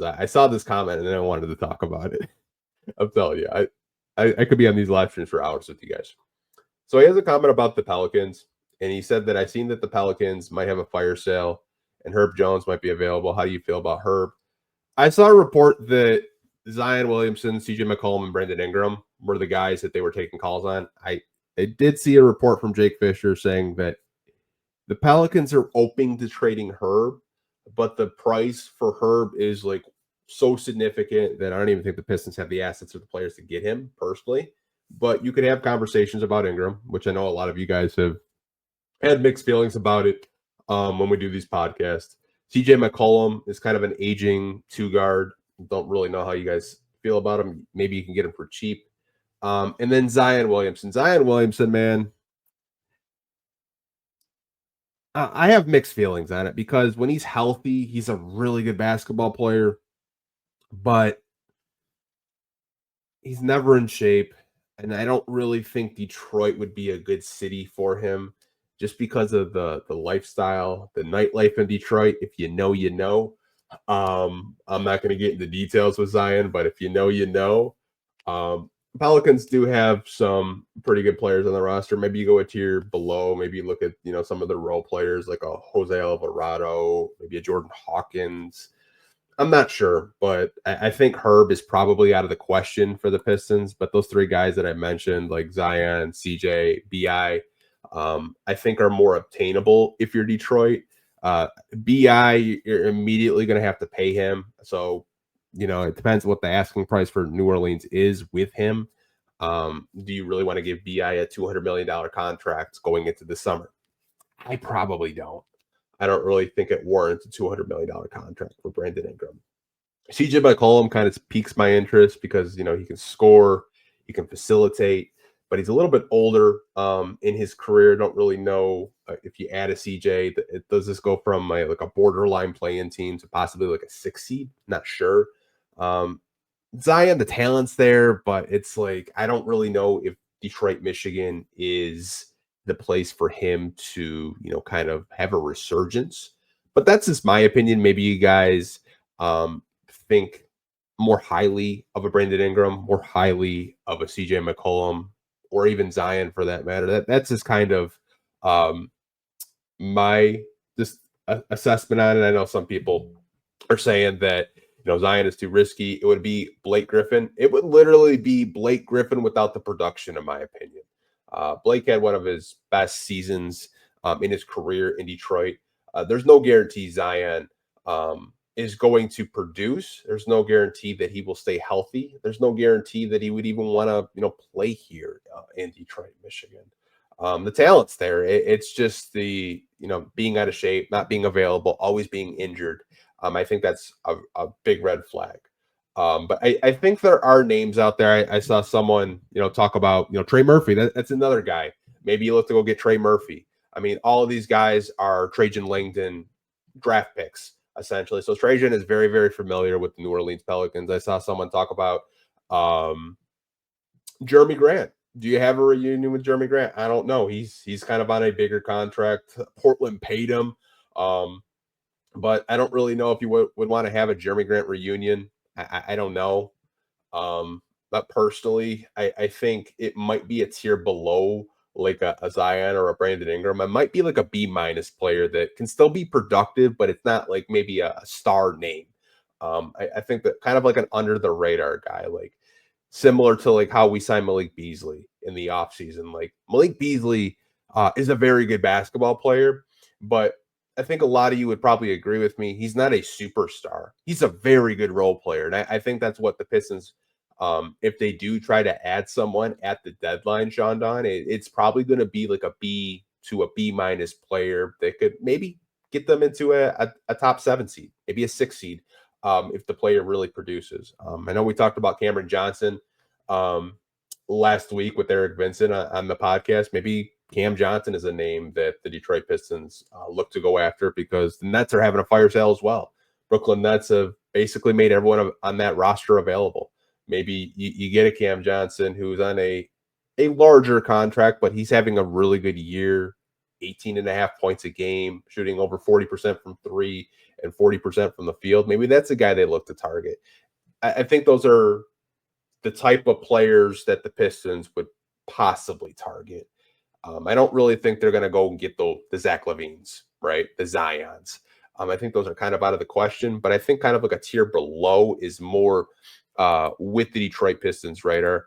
I saw this comment and then I wanted to talk about it. I'm telling you, I could be on these live streams for hours with you guys. So he has a comment about the Pelicans, and he said that I've seen that the Pelicans might have a fire sale and Herb Jones might be available. How do you feel about Herb? I saw a report that Zion Williamson, CJ McCollum, and Brandon Ingram were the guys that they were taking calls on. I did see a report from Jake Fisher saying that the Pelicans are open to trading Herb, but the price for Herb is like so significant that I don't even think the Pistons have the assets or the players to get him personally. But you could have conversations about Ingram, which I know a lot of you guys have had mixed feelings about it when we do these podcasts. CJ McCollum is kind of an aging two guard. Don't really know how you guys feel about him. Maybe you can get him for cheap. And then Zion Williamson. Zion Williamson, man, I have mixed feelings on it because when he's healthy, he's a really good basketball player, but he's never in shape. And I don't really think Detroit would be a good city for him just because of the lifestyle, the nightlife in Detroit. If you know, you know. I'm not going to get into details with Zion, but if you know, you know. Pelicans do have some pretty good players on the roster. Maybe you go a tier below. Maybe you look at, some of the role players like a Jose Alvarado, maybe a Jordan Hawkins. I'm not sure, but I think Herb is probably out of the question for the Pistons. But those three guys that I mentioned, like Zion, CJ, BI, I think are more obtainable if you're Detroit. BI, you're immediately going to have to pay him. So, it depends what the asking price for New Orleans is with him. Do you really want to give BI a $200 million contract going into the summer? I probably don't. I don't really think it warrants a $200 million contract for Brandon Ingram. CJ McCollum kind of piques my interest because, he can score, he can facilitate, but he's a little bit older in his career. Don't really know if you add a CJ, does this go from like a borderline play-in team to possibly like a 6 seed? Not sure. Zion, the talent's there, but it's like, I don't really know if Detroit, Michigan is the place for him to, kind of have a resurgence. But that's just my opinion. Maybe you guys think more highly of a Brandon Ingram, more highly of a CJ McCollum, or even Zion for that matter. That's just kind of my just assessment on it. I know some people are saying that Zion is too risky. It would be Blake Griffin. It would literally be Blake Griffin without the production, in my opinion. Blake had one of his best seasons in his career in Detroit. There's no guarantee Zion is going to produce. There's no guarantee that he will stay healthy. There's no guarantee that he would even want to, play here in Detroit, Michigan. The talent's there. It's just the, being out of shape, not being available, always being injured. I think that's a big red flag. But I think there are names out there. I saw someone, talk about, Trey Murphy. That's another guy. Maybe you look to go get Trey Murphy. I mean, all of these guys are Trajan Langdon draft picks, essentially. So Trajan is very, very familiar with the New Orleans Pelicans. I saw someone talk about Jeremy Grant. Do you have a reunion with Jeremy Grant? I don't know. He's kind of on a bigger contract. Portland paid him. But I don't really know if you would want to have a Jeremy Grant reunion. I don't know. But personally, I think it might be a tier below like a Zion or a Brandon Ingram. It might be like a B- player that can still be productive, but it's not like maybe a star name. I think that kind of like an under the radar guy, like similar to like how we signed Malik Beasley in the offseason. Like Malik Beasley is a very good basketball player, but I think a lot of you would probably agree with me. He's not a superstar. He's a very good role player. And I think that's what the Pistons, if they do try to add someone at the deadline, Sean Don, it's probably going to be like a B to a B- player that could maybe get them into a top 7 seed, maybe a 6 seed, if the player really produces. I know we talked about Cameron Johnson last week with Eric Vincent on the podcast. Maybe Cam Johnson is a name that the Detroit Pistons look to go after because the Nets are having a fire sale as well. Brooklyn Nets have basically made everyone on that roster available. Maybe you get a Cam Johnson who's on a larger contract, but he's having a really good year, 18.5 points a game, shooting over 40% from 3, and 40% from the field, maybe that's a guy they look to target. I think those are the type of players that the Pistons would possibly target. I don't really think they're going to go and get the Zach LaVines, right? The Zions. I think those are kind of out of the question, but I think kind of like a tier below is more with the Detroit Pistons, right? Are